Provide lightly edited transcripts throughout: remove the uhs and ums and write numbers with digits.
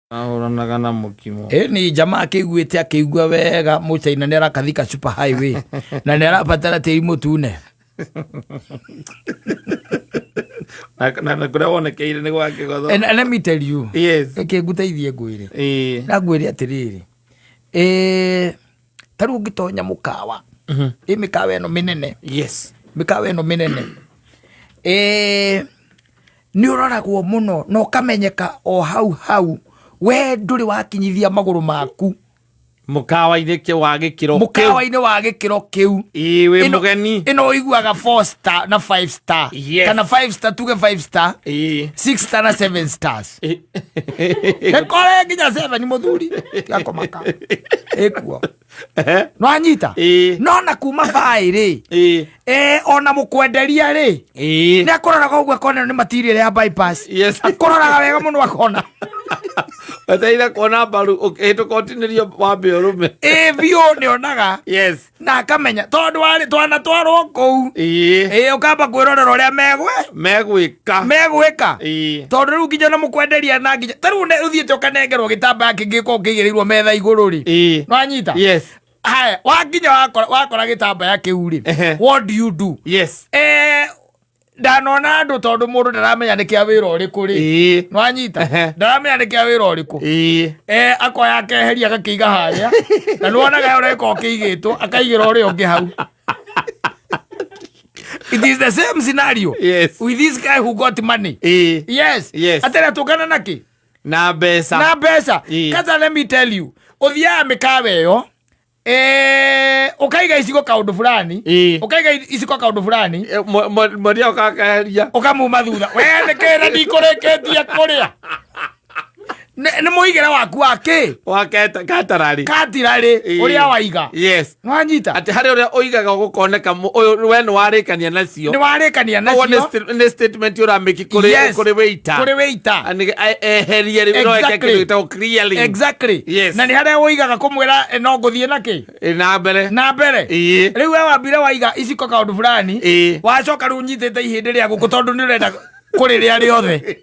ahoranaga na mukimo ni jamaa akiguite akigua wega Muchaina ni arakathika super highway na ni arabatara tiri mutune na kuria wonekeire ni gwake gotho. And let me tell you, yes, ngutaithie ngwire na ngwire atiriri taru ngitonya mukawa mikawa eno minene, yes, mikawa eno minene ni uroragwo muno no kamenyeka o hau we nduri wakinyithia maguru maku mukawa-ine wa gikiro mukawa-ine wa gikiro kiu we mugeni ino iguaga 4 star na 5 star, yes, kana 5 star tuge 5 star 6 star na 7 stars kore nginya 7 ni muthuri yakomaka ekuo no anyita no na kuma bairi ona mukwenderia ri ni akoraga uguo kone ni material ya bypass, yes, akoraga wega muno akona ataira kona baru eto continuerio wambe urume bio ni onaga, yes, na akamenya tondu wari twana twarwo kou ukamba kwirorera uria megwika tondu riu nginya na mukwenderia na nginya taru ne uthiete ukanengerwo gitamba kingiko kigirirwo metha iguru ri no anyita, yes, haya wakinya wakora gitamba ya kiuri what do you do? Yes, ndanona andu tondu mundu ndaramenya ni kia wira uriku ri no anyita ndaramenya ni kia wira uriku akoya akeheria agakiiga haria na nuonaga ureka ukigitwo akaigira uri ungi hau. It is the same scenario, yes, with this guy who got money. Yes, yes, atera tukana naki na besa kaza. Let me tell you, uthia mikawa yo ukaiga isiko kaundu fulani ukaiga isiko kaundu fulani moria ukakaheria ukamuma thutha we nekera ndikureketia kuria ni muigera waku waketa katirari uria waiga, yes, nwanyita ati hari uria uigaga gukoneka we ni warikania nacio ni statement ura make kuri weita ani eheria ri no eke kirita clearly, exactly, yes, na ni hari uigaga kumwira no nguthie naki na mbere riu we wambire waiga isiko kaundu fulani wacoka riu nyitite ihindi ria guku tondu ni urenda kuriria riothe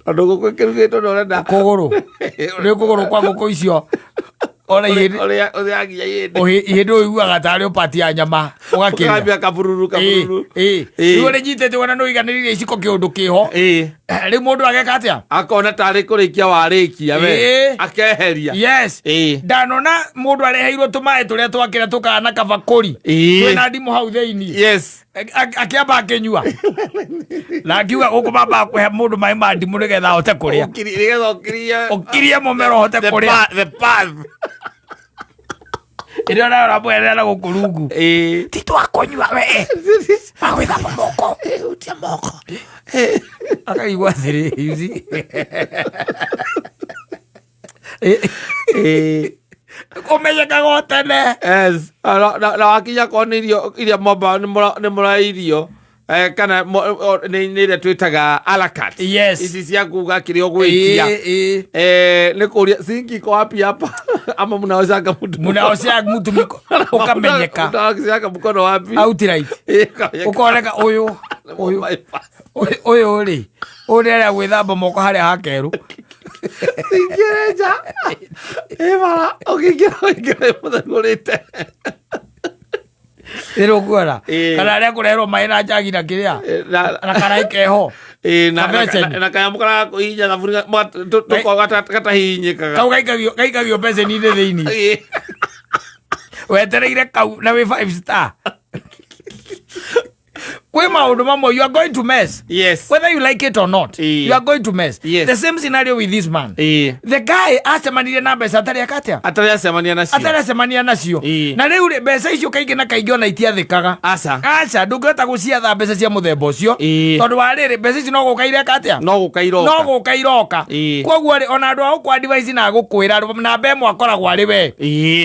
andu guku kirugitwo no renda kuguru ri kuguru kwa guku icio ora ihindi uiguaga tari upati ya nyama ugakambia kabururu riu ri nyitite wona no iganiririe iciko kiundu kiho ri mundu ageka atia akona tari kurikia warikia we akeheria, yes, ndanona mundu areheirwo tumae turia twakira tukana kabakuri twina ndimu hau theini, yes, akiamba akinyua na akiuga guku baba kuhe mundu mai ma ndimu nigetha hote kuria ukirie mumero hote kuria the path irio na rapwera na gukurungu ti twakonyua we magwitha moko utia moko akaigua thiri hizi kumenyeka gotene, yes, na wakinya konirio iria momba ni murairio kana ni ria twitaga alakati, yes, ici cia kuga kirio gwikia ni kuria sinki ko wapi hapa ama mnaozaga mtu miko ukamenyeka mnaozaga mkono wapi outright ukoneka uyu ri uri aria gwithamba moko haria hakeru singereja bala ukigira muthagurite ero kuara kana aria kurehero mai na njagi na kiria na karai keho na kaya mukara kuhinya gafuringa tuko gatahinyikaga kau gaikagio pesa ni thiini wetereire kau na we 5 star we maundu mamwe you are going to mess, yes, whether you like it or not, you are going to mess, yes. The same scenario with this man, the guy asemanirie na mbeca atari akatia atari asemania nacio na riu mbeca icio kaingi na kaingi ona itiathikaga aca ndungihota guciatha mbeca cia muthemba ucio tondu wa riri mbeca ici no gukaire akatia no gukairoka koguo ri ona andu a ku advice na gukwira namba imwe akoragwo ari we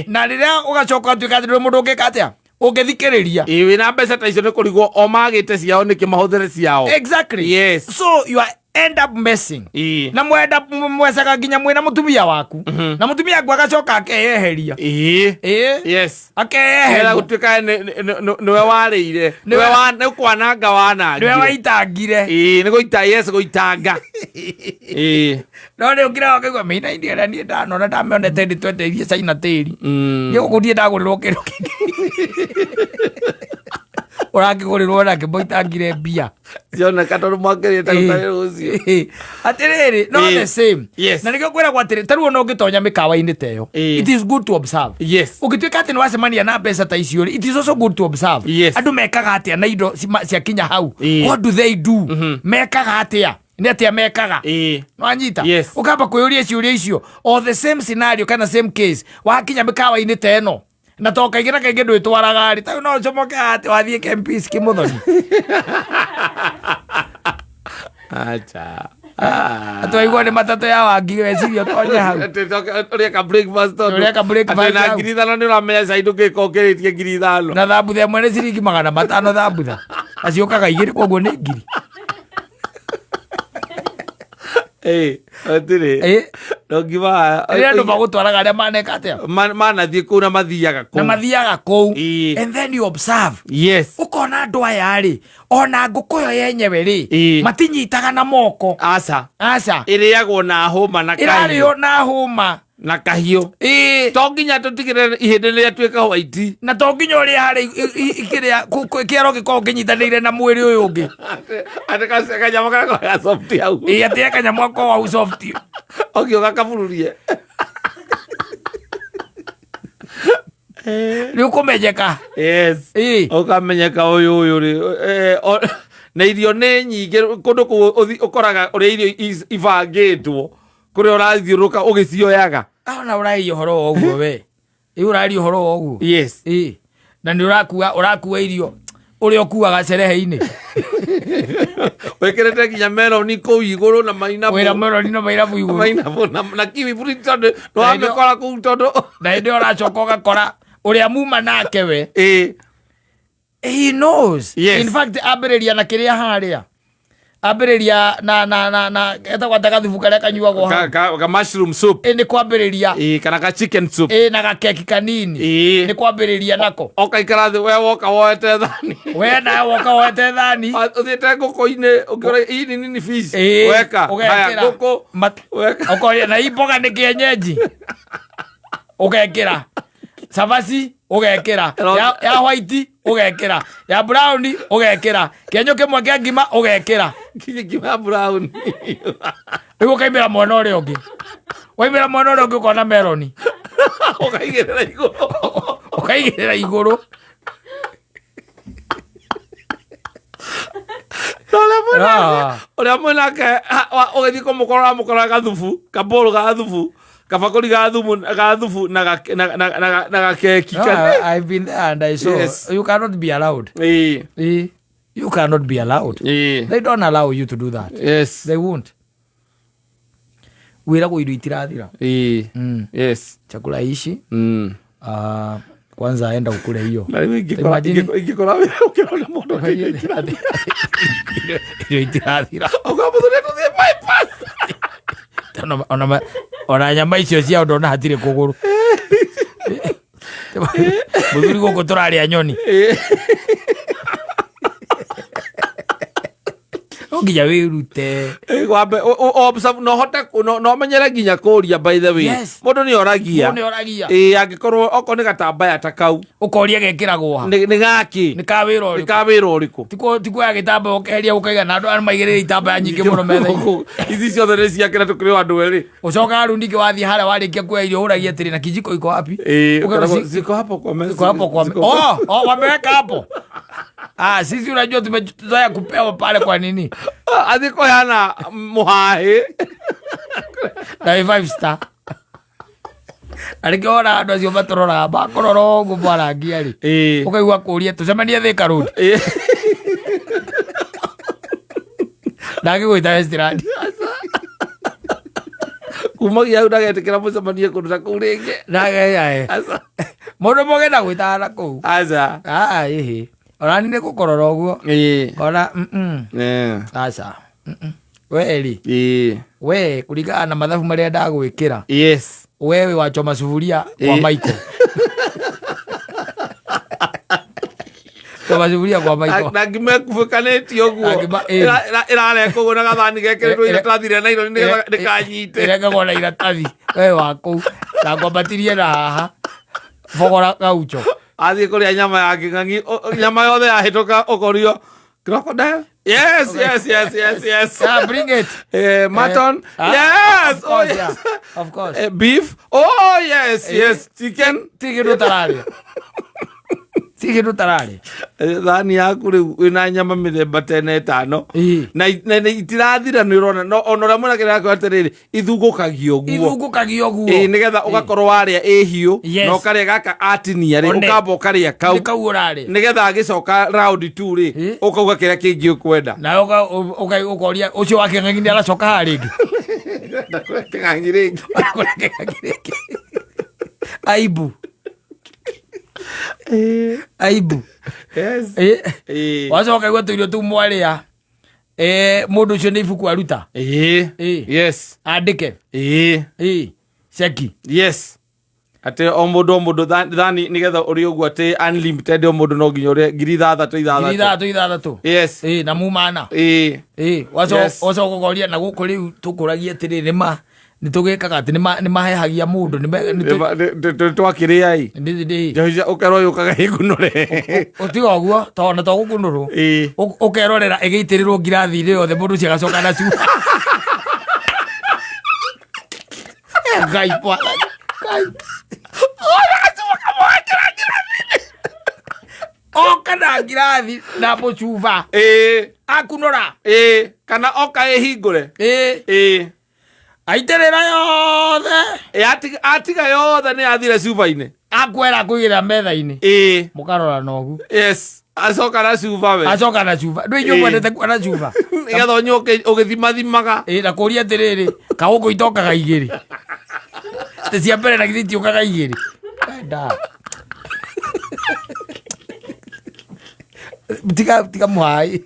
na riria ugacoka tuika ati mundu ungikatia ungithikiriria wina mbeca ta icio ni kurigwo o magite ciao niki mahuthere ciao, exactly, yes, so you are end up messing na mwenda mwesaga nginya mwina mutumia waku na mutumia waku agacoka akeyeheria yes akeyeheria gutuika niwe warĩire niwe kwananga wanangire niwe waitangire ni guita yes guitanga no ni ukira wakaigua mina india na nie ndanona ndamionete ndi tweteithie China tĩri ni gũkũthie ndagũrĩrwo kĩndũ ũrakĩgũrĩrwo nake moitangire mbia cioneka tondũ mwakĩrĩte gũtarĩ rũciũ atĩrĩrĩ no the same na nĩkĩo kwĩragwo atĩrĩ tarĩu ona ũngĩtonya mĩkawa-inĩ ta ĩyo it is good to observe ũngĩtuĩka atĩ nĩ wacemania na mbeca ta icio it is also good to observe andũ mekaga atĩa na indo ciakinya hau what do they do mekaga atĩa nĩ atĩa mekaga wanyita ũkamba kwĩyũria ciũria icio o the same scenario kana same case wakinya mĩkawa-inĩ ta ĩno na to kaingĩ na kaingĩ ndwĩtwaraga rĩ tarĩu no ũcomoke atĩ wathiĩ Kempis Kĩmũthoni acha atwaigua nĩ matatũ ya Wangi weciria ũtonye hau ũrĩeka breakfast na ngiri ithano nĩ ũramenya caĩ ndũngĩka ũkĩrĩtie ngiri ithano na thambutha ĩmwe nĩ ciringi 500 thambutha aciũkaga igĩrĩ koguo nĩ ngiri atĩrĩ ndongiva rĩrĩa andũ magũtwaraga arĩa maneka atĩa manathiĩ kũu na mathiaga kũu and then you observe ũkona andũ aya rĩ ona ngũkũ yo yenyewe rĩ matinyitaga na moko aca ĩrĩagwo na hũma na kahiũ ĩrarĩo na hũma na kahiũ to nginya tũtigĩre ihĩndĩ rĩrĩa tuĩka white na to nginya ũrĩa harĩ kĩrĩa kĩaro gĩkorwo kĩnyitanĩire na mwĩrĩ ũyũ ũngĩ atĩ kanyamũ karĩa ga soft hau atĩ kanyamũ akorwo hau soft ũngĩ ũgakabururie nĩ ũkũmenyeka ũkamenyeka ũyũ rĩ na irio nĩ nyingĩ kũndũ kũu ũkoraga ũrĩa irio ibangĩtwo kũrĩa ũrathiũrũka ũgĩcioyaga ona ũraria ũhoro wa ũguo we ũraria ũhoro wa ũguo na nĩ ũrakua irio ũrĩa ũkuaga cerehe-inĩ wĩkĩrĩte nginya meloni kũu igũrũ na mainabu wĩra meloni na mainabu igũrũ na kiwi fruit tondũ nĩwamĩkora kũu tondũ na hĩndĩ ũracoka ũgakora ũrĩa muma nake we he knows in fact ambĩrĩria na kĩrĩa harĩa ambĩrĩria na etagwo gathubu karĩa kanyuagwo ka mushroom soup nĩ kwambĩrĩria kana ka chicken soup na gakeki kanini nĩ kwambĩrĩria nako ũkaikara thĩ we woka woete thani we na woka woete thani ũthiĩte ngũkũ-inĩ ũkĩora hii ni nini fish weka haya ngũkũ weka ũkoria na imboga nĩ kĩenyenji ũgekĩra cabaci ũgekĩra ya white ũgekĩra ya brown ũgekĩra kĩenyũ kĩmwe kĩa ngima ũgekĩra ngima ya brown rĩu ũkaimĩra mwena ũrĩa ũngĩ waimĩra mwena ũrĩa ũngĩ ũkona meloni ũkaigĩrĩra igũrũ ũrĩa mwenake ũgĩthiĩ kũmũkorora gathubu kabũrũ ga thubu kabakũri ga thubu na gakeki. I've been there and I saw you cannot be allowed. You cannot be allowed. They don't allow you to do that. Yes. They won't. Wira indo itirathira. Yes. Chakula ishi. Kwanza aenda ukule hiyo. Ingikora wewe ukiona moto ndio itirathira. Ukamuthuria kuthie bypass. Ona nyama icio cia ndona hatirĩ kũgũrũ mũthuri gũkũ tũrarĩa nyoni nginya wĩrute wambe no hote no menyere nginya kũria by the way mũndũ nĩ oragia angĩkorwo okorwo nĩ gatambaya ta kau ũkoria gekĩragwo ha nĩ gaki nĩ kawĩra ũrĩkũ tikuoya gĩtambaya ũkeheria ũkaiga na andũ arĩa maigĩrĩire itambaya nyingĩ mũno metha-inĩ ici ciothe nĩ ciakĩra tũkĩrĩ andũ erĩ ũcokaga rĩu ningĩ wathiĩ harĩa warĩkia kuoya irio ũragia atĩrĩ na kijiko iko wapi ziko hapo kwa meza wameweka hapo. Sisi unajua tumezoea kupewa pale kwa nini? Adiko yana muhahe. Na 5 star. Alikiona andũ acio matũroraga makorora ũguo mwarangia rĩ. Ũkaigua kũria tũcemanie Thika Road. Ndagĩgwĩta Westland. Kumagia hau ndagetĩkĩra mũcemanie kũndũ ta kũu rĩngĩ. Ndagĩaye. Mũndũ mũgenda gwĩtaga na kũu. Aca. Ĩhĩ. Orani nĩ gũkorora ũguo. Kora aca. Weri. We kuringana na mathabu maria ndagwikira. Yes. Wewe wachoma sufuria kwa Michael. Kwa sufuria kwa Michael. Na ngimekufukaneti oguo. Ira ko na gathani gekeretwo iratathire na iro ndikanyite. Ireka gona iratathi. We wako. Na kwambatirie na haha. Fogora gaucho. Athi kuria nyama ya king'ang'i, nyama yothe yahitoka okorio crocodile. Yes. Yeah, bring it. Mutton. Yes. Yes. Of course. Beef. Oh yes. Chicken. Tigiro tarare. Thani yaku riu wina nyama mithemba 5 na itirathira ni urona no onora mwana kira kwa atiriri ithungukagio guo nigetha ugakorwo waria hiu no kare gaka atinia ri ukamba ukaria kau nigetha agicoka round 2 ri ukauga kira kingi ukwenda na ukoria ucio wake ng'ang'i aracoka haringi ng'ang'i ringi aibu. Yes. Wacoka igwa tuirio tu mwaria mundu ucio ni ibuku aruta. Yes. Andike. Ceki. Yes. Ate o mundu thani nigetha uri uguo ati unlimited o mundu no nginya uri 3,000. Yes. Na mumana. Wacoka goria na guku riu tukuragia atiriri ma nitugikaga ati ni mahehagia mundu ni twakiria ai ndio ukero yukaga igunure utiga guo tona to gukunuru ukerorera igitirirwo ngirathi ri yothe mundu cia gacoka na cu gai okana ngirathi na mucuba akunora kana oka ihingure aiterera yothe atiga yothe ni athire cuba-ini akwera kuigira metha-ini mukarora nogu. Yes. Acoka na cuba ndui nyu mwendete kuona cuba nigetha onyu ugithimathimaga na kuria atiriri kaguku itokaga igiri te cia mbere na githi tiukaga igiri tiga muhai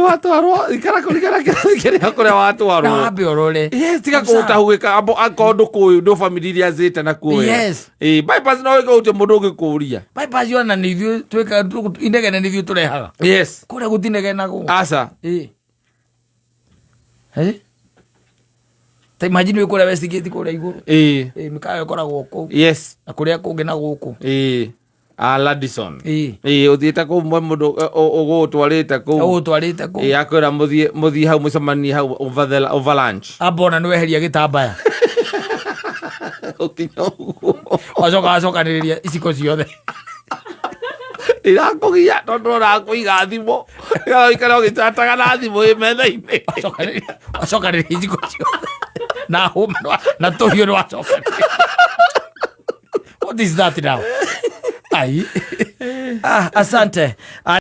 watwarwo ikara kurigana kiria kuria watwarwo na ambe orore tiga kutahugika akondu kuyu ndo family iria zite na kuyu bypass no iko ute mundu ngikuria bypass yona ni ithu twika indegene ni ithu turehaga kuria gutinege nago asa ta imagine kuria Westgate kuria iguru mikayo koragwo ku na kuria kungi na guku Ladison uthiite ku mundu ugutwarite ku akwira muthie hau mucemani hau over lunch abona niweheria gitambaya wacokaniriria iciko ciothe irakugia tondu urakuiga thimu ikara ugicataga na thimu metha-ini wacokaniriria iciko ciothe na tuhiu ni wacokaniriria. What is that now? Asante.